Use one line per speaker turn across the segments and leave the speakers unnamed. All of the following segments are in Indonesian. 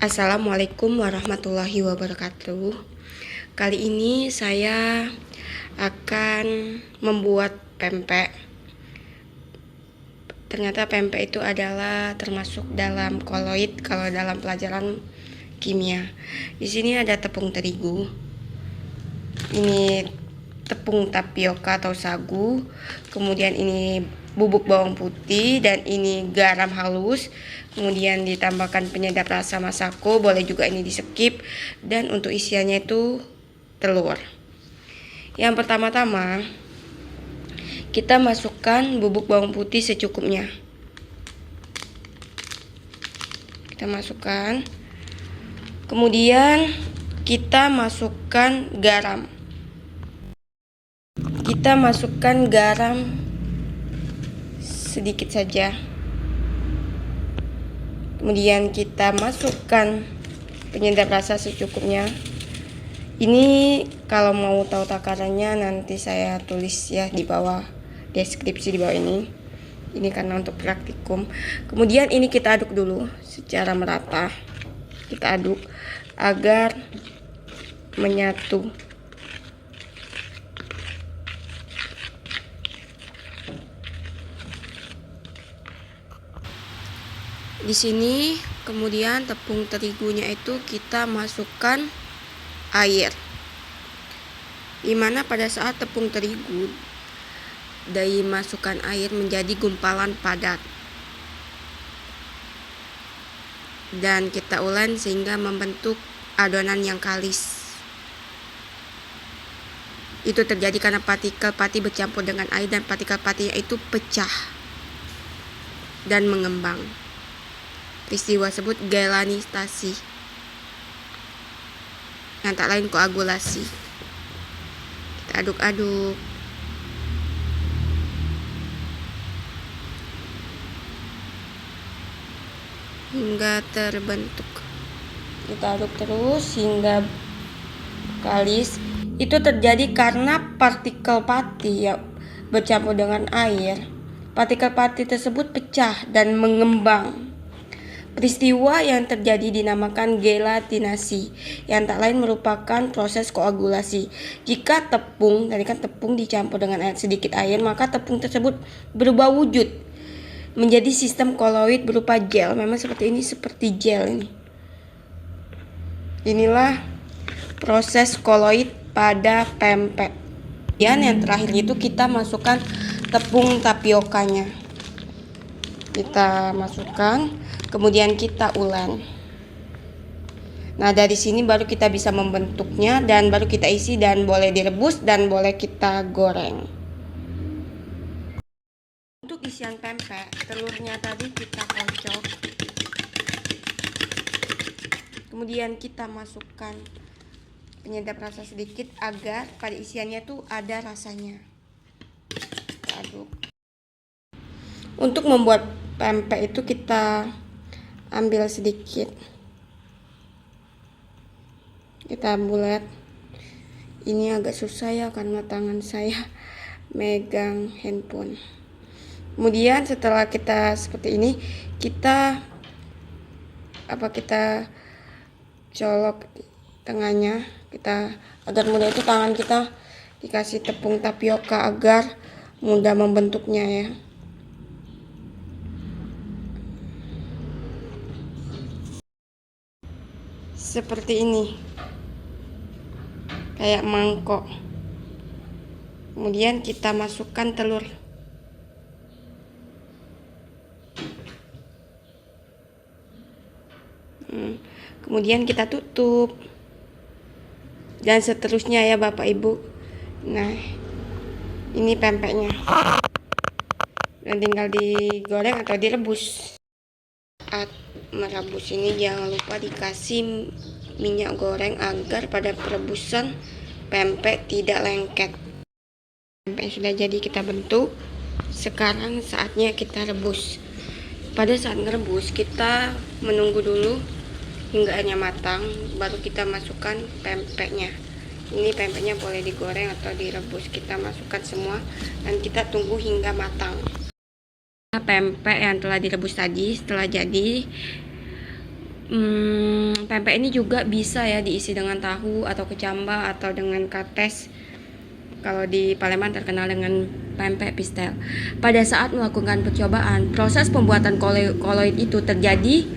Assalamualaikum warahmatullahi wabarakatuh. Kali ini saya akan membuat pempek. Ternyata pempek itu adalah termasuk dalam koloid kalau dalam pelajaran kimia. Di sini ada tepung terigu. Ini tepung tapioka atau sagu. Kemudian ini bubuk bawang putih dan ini garam halus, kemudian ditambahkan penyedap rasa masako, boleh juga ini di skip, dan untuk isiannya itu telur. Yang pertama-tama kita masukkan bubuk bawang putih secukupnya. Kita masukkan, kemudian kita masukkan garam. Kita masukkan garam sedikit saja. Kemudian kita masukkan penyedap rasa secukupnya. Ini kalau mau tahu takarannya nanti saya tulis ya di bawah deskripsi di bawah ini. Ini karena untuk praktikum. Kemudian ini kita aduk dulu secara merata. Kita aduk agar menyatu. Di sini kemudian tepung terigunya itu kita masukkan air. Dimana pada saat tepung terigu dimasukkan air menjadi gumpalan padat. Dan kita ulen sehingga membentuk adonan yang kalis. Itu terjadi karena partikel pati bercampur dengan air dan partikel patinya itu pecah dan mengembang. Peristiwa tersebut gelanisasi, yang tak lain koagulasi. Kita aduk-aduk. Hingga terbentuk. Kita aduk terus hingga kalis. Itu terjadi karena partikel pati yang bercampur dengan air. Partikel pati tersebut pecah dan mengembang. Peristiwa yang terjadi dinamakan gelatinasi, yang tak lain merupakan proses koagulasi. Jika tepung, tadi kan tepung dicampur dengan sedikit air, maka tepung tersebut berubah wujud menjadi sistem koloid berupa gel. Memang seperti ini, seperti gel ini. Inilah proses koloid pada pempek. Dan yang terakhir itu kita masukkan tepung tapiokanya. Kita masukkan, kemudian kita ulen. Nah, dari sini baru kita bisa membentuknya dan baru kita isi dan boleh direbus dan boleh kita goreng. Untuk isian pempek, telurnya tadi kita kocok. Kemudian kita masukkan penyedap rasa sedikit agar pada isiannya tuh ada rasanya. Kita aduk. Untuk membuat pempek itu kita ambil sedikit, kita bulat. Ini agak susah ya karena tangan saya megang handphone. Kemudian setelah kita seperti ini, kita colok tengahnya, kita agar mudah itu tangan kita dikasih tepung tapioka agar mudah membentuknya ya. Seperti ini, kayak mangkok. Kemudian kita masukkan telur. Kemudian kita tutup. Dan seterusnya ya Bapak Ibu. Nah, ini pempeknya. Dan tinggal digoreng atau direbus. Saat merebus ini jangan lupa dikasih minyak goreng agar pada perebusan pempek tidak lengket. Pempek sudah jadi kita bentuk. Sekarang saatnya kita rebus. Pada saat merebus kita menunggu dulu hingga hanya matang, baru kita masukkan pempeknya. Ini pempeknya boleh digoreng atau direbus. Kita masukkan semua dan kita tunggu hingga matang. Pempek yang telah direbus tadi setelah jadi Pempek ini juga bisa ya diisi dengan tahu atau kecamba atau dengan kates. Kalau di Palembang terkenal dengan pempek pistel. Pada saat melakukan percobaan, proses pembuatan koloid itu terjadi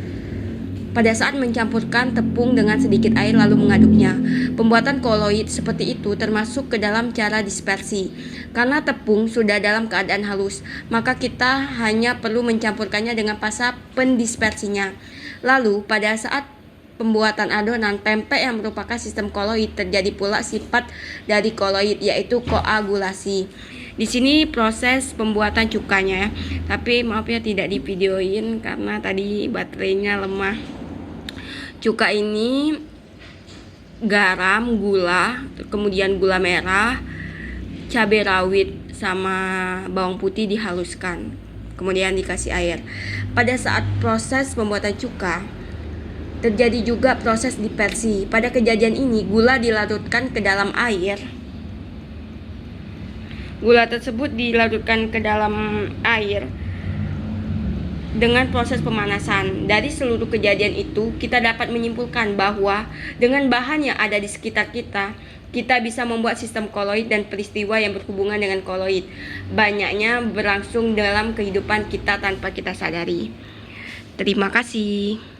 pada saat mencampurkan tepung dengan sedikit air lalu mengaduknya. Pembuatan koloid seperti itu termasuk ke dalam cara dispersi. Karena tepung sudah dalam keadaan halus, maka kita hanya perlu mencampurkannya dengan pasta pendispersinya. Lalu pada saat pembuatan adonan pempek yang merupakan sistem koloid, terjadi pula sifat dari koloid, yaitu koagulasi. Di sini proses pembuatan cukanya ya. Tapi maaf ya tidak divideoin karena tadi baterainya lemah. Cuka ini garam, gula, kemudian gula merah, cabai rawit sama bawang putih dihaluskan. Kemudian dikasih air. Pada saat proses pembuatan cuka terjadi juga proses dispersi. Pada kejadian ini, gula dilarutkan ke dalam air. Gula tersebut dilarutkan ke dalam air dengan proses pemanasan. Dari seluruh kejadian itu, kita dapat menyimpulkan bahwa dengan bahan yang ada di sekitar kita, kita bisa membuat sistem koloid dan peristiwa yang berhubungan dengan koloid. Banyaknya berlangsung dalam kehidupan kita tanpa kita sadari. Terima kasih.